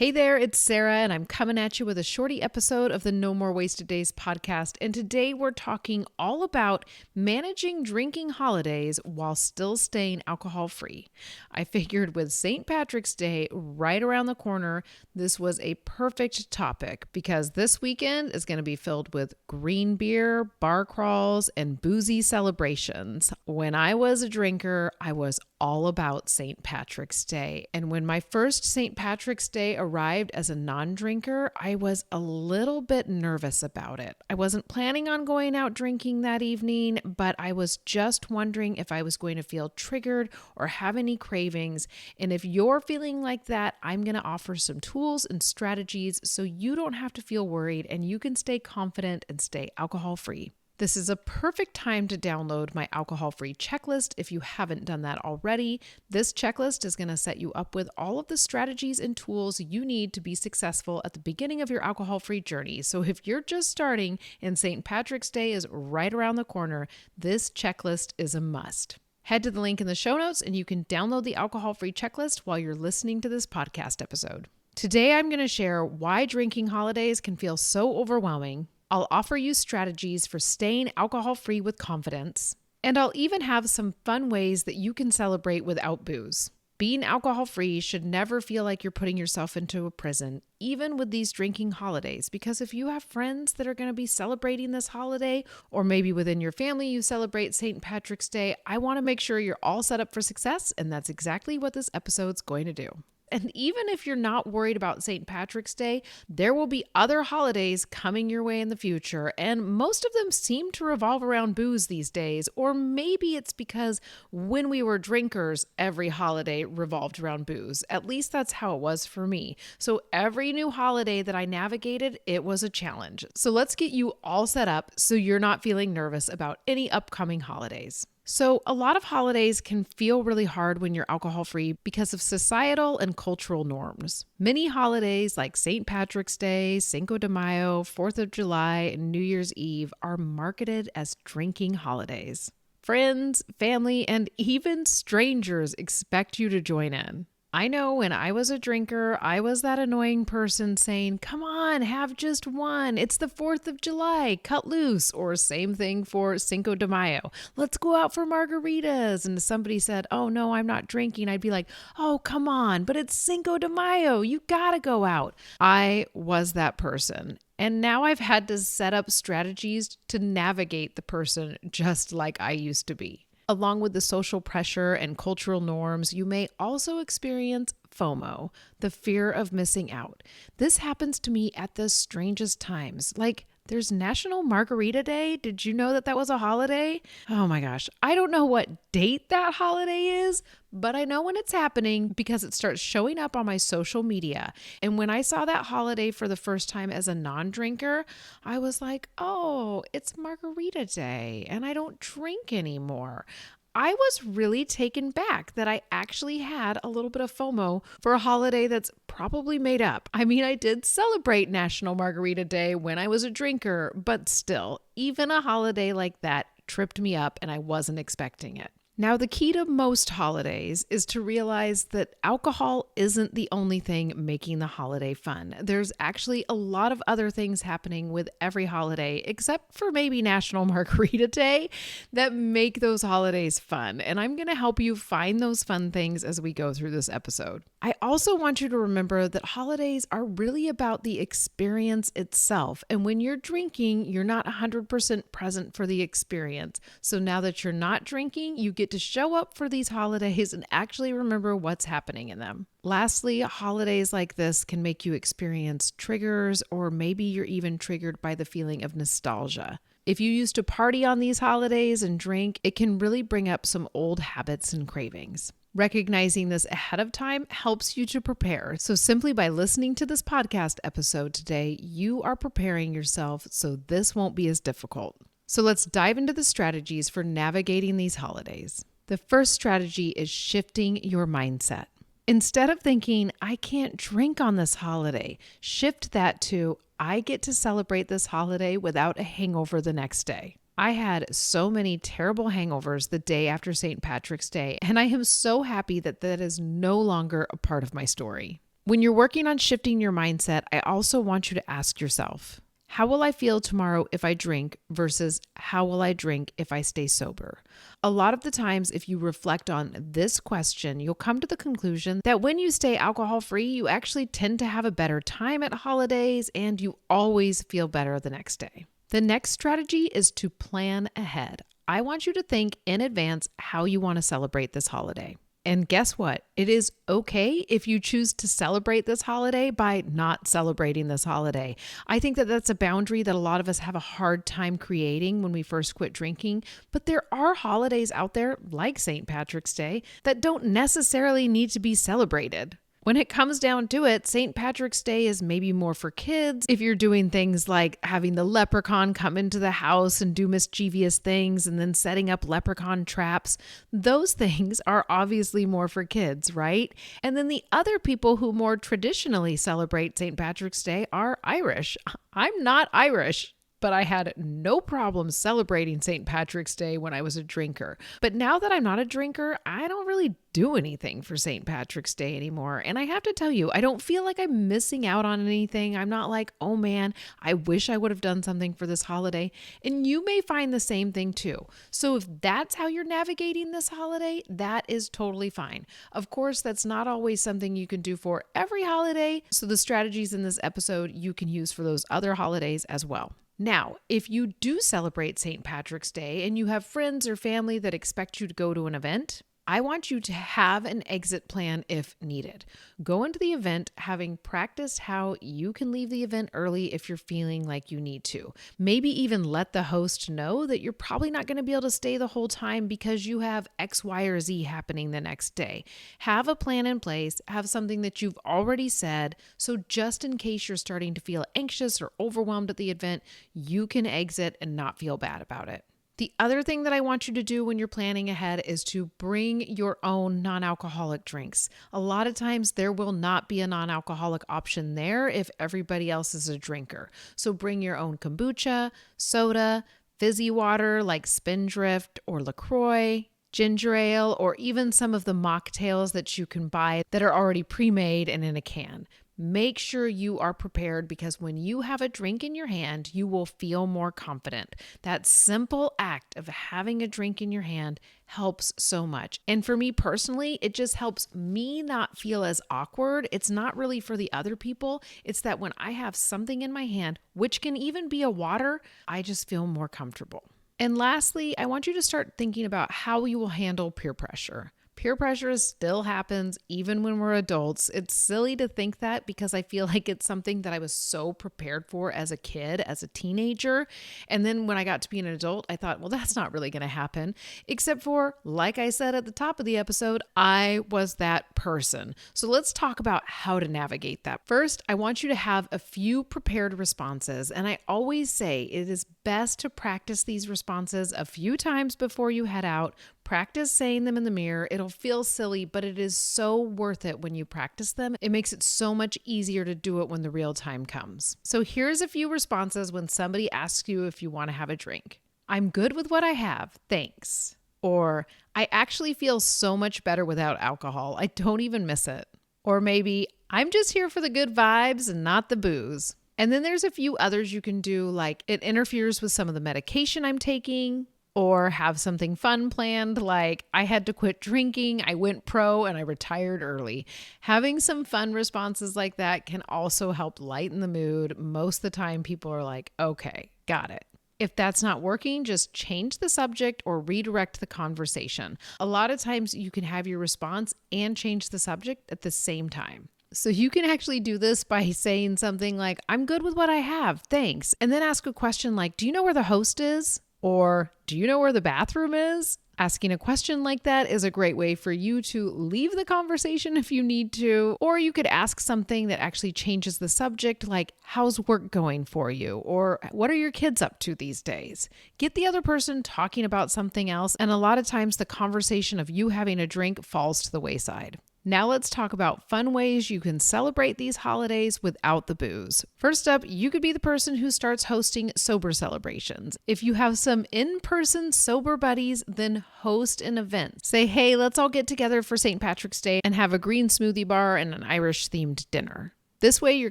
Hey there, it's Sara, and I'm coming at you with a shorty episode of the No More Wasted Days podcast. And today we're talking all about managing drinking holidays while still staying alcohol free. I figured with St. Patrick's Day right around the corner, this was a perfect topic because this weekend is going to be filled with green beer, bar crawls, and boozy celebrations. When I was a drinker, I was all about St. Patrick's Day. And when my first St. Patrick's Day arrived as a non-drinker, I was a little bit nervous about it. I wasn't planning on going out drinking that evening, but I was just wondering if I was going to feel triggered or have any cravings. And if you're feeling like that, I'm going to offer some tools and strategies so you don't have to feel worried and you can stay confident and stay alcohol-free. This is a perfect time to download my alcohol-free checklist if you haven't done that already. This checklist is going to set you up with all of the strategies and tools you need to be successful at the beginning of your alcohol-free journey. So if you're just starting and St. Patrick's Day is right around the corner, this checklist is a must. Head to the link in the show notes and you can download the alcohol-free checklist while you're listening to this podcast episode. Today, I'm going to share why drinking holidays can feel so overwhelming. I'll offer you strategies for staying alcohol-free with confidence, and I'll even have some fun ways that you can celebrate without booze. Being alcohol-free should never feel like you're putting yourself into a prison, even with these drinking holidays, because if you have friends that are going to be celebrating this holiday, or maybe within your family you celebrate St. Patrick's Day, I want to make sure you're all set up for success, and that's exactly what this episode's going to do. And even if you're not worried about St. Patrick's Day, there will be other holidays coming your way in the future, and most of them seem to revolve around booze these days, or maybe it's because when we were drinkers, every holiday revolved around booze. At least that's how it was for me. So every new holiday that I navigated, it was a challenge. So let's get you all set up so you're not feeling nervous about any upcoming holidays. So a lot of holidays can feel really hard when you're alcohol-free because of societal and cultural norms. Many holidays like St. Patrick's Day, Cinco de Mayo, 4th of July, and New Year's Eve are marketed as drinking holidays. Friends, family, and even strangers expect you to join in. I know when I was a drinker, I was that annoying person saying, come on, have just one. It's the 4th of July, cut loose. Or same thing for Cinco de Mayo. Let's go out for margaritas. And somebody said, oh no, I'm not drinking. I'd be like, oh, come on, but it's Cinco de Mayo. You gotta go out. I was that person. And now I've had to set up strategies to navigate the person just like I used to be. Along with the social pressure and cultural norms, you may also experience FOMO, the fear of missing out. This happens to me at the strangest times. Like, there's National Margarita Day. Did you know that that was a holiday? Oh my gosh. I don't know what date that holiday is, but I know when it's happening because it starts showing up on my social media. And when I saw that holiday for the first time as a non-drinker, I was like, oh, it's Margarita Day and I don't drink anymore. I was really taken back that I actually had a little bit of FOMO for a holiday that's probably made up. I mean, I did celebrate National Margarita Day when I was a drinker, but still, even a holiday like that tripped me up and I wasn't expecting it. Now, the key to most holidays is to realize that alcohol isn't the only thing making the holiday fun. There's actually a lot of other things happening with every holiday, except for maybe National Margarita Day, that make those holidays fun. And I'm going to help you find those fun things as we go through this episode. I also want you to remember that holidays are really about the experience itself. And when you're drinking, you're not 100% present for the experience. So now that you're not drinking, you get to show up for these holidays and actually remember what's happening in them. Lastly, holidays like this can make you experience triggers, or maybe you're even triggered by the feeling of nostalgia. If you used to party on these holidays and drink, it can really bring up some old habits and cravings. Recognizing this ahead of time helps you to prepare. So simply by listening to this podcast episode today, you are preparing yourself so this won't be as difficult. So let's dive into the strategies for navigating these holidays. The first strategy is shifting your mindset. Instead of thinking, I can't drink on this holiday, shift that to, I get to celebrate this holiday without a hangover the next day. I had so many terrible hangovers the day after St. Patrick's Day, and I am so happy that that is no longer a part of my story. When you're working on shifting your mindset, I also want you to ask yourself, how will I feel tomorrow if I drink versus how will I drink if I stay sober? A lot of the times, if you reflect on this question, you'll come to the conclusion that when you stay alcohol free, you actually tend to have a better time at holidays and you always feel better the next day. The next strategy is to plan ahead. I want you to think in advance how you want to celebrate this holiday. And guess what? It is okay if you choose to celebrate this holiday by not celebrating this holiday. I think that that's a boundary that a lot of us have a hard time creating when we first quit drinking. But there are holidays out there, like St. Patrick's Day, that don't necessarily need to be celebrated. When it comes down to it, St. Patrick's Day is maybe more for kids. If you're doing things like having the leprechaun come into the house and do mischievous things and then setting up leprechaun traps, those things are obviously more for kids, right? And then the other people who more traditionally celebrate St. Patrick's Day are Irish. I'm not Irish, but I had no problem celebrating St. Patrick's Day when I was a drinker. But now that I'm not a drinker, I don't really do anything for St. Patrick's Day anymore. And I have to tell you, I don't feel like I'm missing out on anything. I'm not like, oh man, I wish I would have done something for this holiday. And you may find the same thing too. So if that's how you're navigating this holiday, that is totally fine. Of course, that's not always something you can do for every holiday. So the strategies in this episode you can use for those other holidays as well. Now, if you do celebrate St. Patrick's Day and you have friends or family that expect you to go to an event, I want you to have an exit plan if needed. Go into the event having practiced how you can leave the event early if you're feeling like you need to. Maybe even let the host know that you're probably not going to be able to stay the whole time because you have X, Y, or Z happening the next day. Have a plan in place, have something that you've already said, so just in case you're starting to feel anxious or overwhelmed at the event, you can exit and not feel bad about it. The other thing that I want you to do when you're planning ahead is to bring your own non-alcoholic drinks. A lot of times there will not be a non-alcoholic option there if everybody else is a drinker. So bring your own kombucha, soda, fizzy water like Spindrift or LaCroix, ginger ale, or even some of the mocktails that you can buy that are already pre-made and in a can. Make sure you are prepared because when you have a drink in your hand, you will feel more confident. That simple act of having a drink in your hand helps so much. And for me personally, it just helps me not feel as awkward. It's not really for the other people. It's that when I have something in my hand, which can even be a water, I just feel more comfortable. And lastly, I want you to start thinking about how you will handle peer pressure. Peer pressure still happens even when we're adults. It's silly to think that because I feel like it's something that I was so prepared for as a kid, as a teenager. And then when I got to be an adult, I thought, well, that's not really going to happen. Except for, like I said at the top of the episode, I was that person. So let's talk about how to navigate that. First, I want you to have a few prepared responses. And I always say it is best to practice these responses a few times before you head out. Practice saying them in the mirror. It'll feel silly, but it is so worth it when you practice them. It makes it so much easier to do it when the real time comes. So here's a few responses when somebody asks you if you want to have a drink. I'm good with what I have, thanks. Or I actually feel so much better without alcohol. I don't even miss it. Or maybe I'm just here for the good vibes and not the booze. And then there's a few others you can do, like it interferes with some of the medication I'm taking. Or have something fun planned, like I had to quit drinking, I went pro, and I retired early. Having some fun responses like that can also help lighten the mood. Most of the time, people are like, okay, got it. If that's not working, just change the subject or redirect the conversation. A lot of times you can have your response and change the subject at the same time. So you can actually do this by saying something like, I'm good with what I have, thanks. And then ask a question like, do you know where the host is? Or do you know where the bathroom is? Asking a question like that is a great way for you to leave the conversation if you need to. Or you could ask something that actually changes the subject, like, how's work going for you? Or what are your kids up to these days? Get the other person talking about something else. And a lot of times the conversation of you having a drink falls to the wayside. Now let's talk about fun ways you can celebrate these holidays without the booze. First up, you could be the person who starts hosting sober celebrations. If you have some in-person sober buddies, then host an event. Say, hey, let's all get together for St. Patrick's Day and have a green smoothie bar and an Irish-themed dinner. This way you're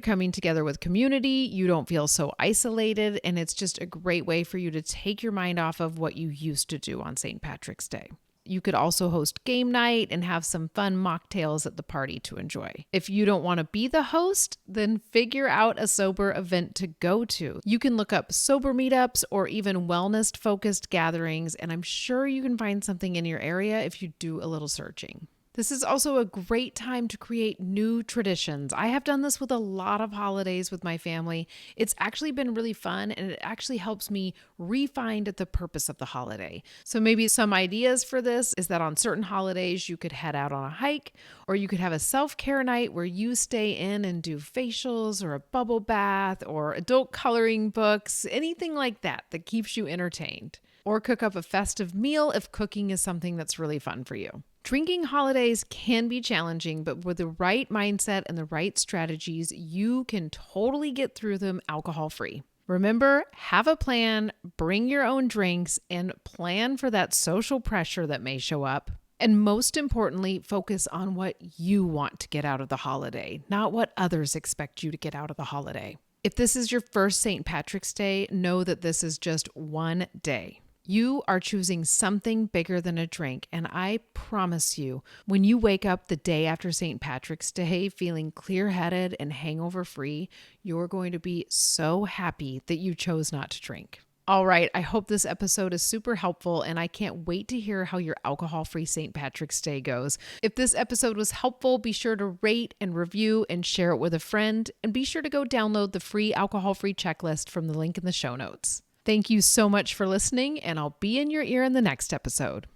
coming together with community, you don't feel so isolated, and it's just a great way for you to take your mind off of what you used to do on St. Patrick's Day. You could also host game night and have some fun mocktails at the party to enjoy. If you don't want to be the host, then figure out a sober event to go to. You can look up sober meetups or even wellness-focused gatherings, and I'm sure you can find something in your area if you do a little searching. This is also a great time to create new traditions. I have done this with a lot of holidays with my family. It's actually been really fun, and it actually helps me re-find the purpose of the holiday. So maybe some ideas for this is that on certain holidays, you could head out on a hike, or you could have a self-care night where you stay in and do facials or a bubble bath or adult coloring books, anything like that that keeps you entertained. Or cook up a festive meal if cooking is something that's really fun for you. Drinking holidays can be challenging, but with the right mindset and the right strategies, you can totally get through them alcohol-free. Remember, have a plan, bring your own drinks, and plan for that social pressure that may show up. And most importantly, focus on what you want to get out of the holiday, not what others expect you to get out of the holiday. If this is your first St. Patrick's Day, know that this is just one day. You are choosing something bigger than a drink, and I promise you, when you wake up the day after St. Patrick's Day feeling clear-headed and hangover-free, you're going to be so happy that you chose not to drink. All right, I hope this episode is super helpful, and I can't wait to hear how your alcohol-free St. Patrick's Day goes. If this episode was helpful, be sure to rate and review and share it with a friend, and be sure to go download the free alcohol-free checklist from the link in the show notes. Thank you so much for listening, and I'll be in your ear in the next episode.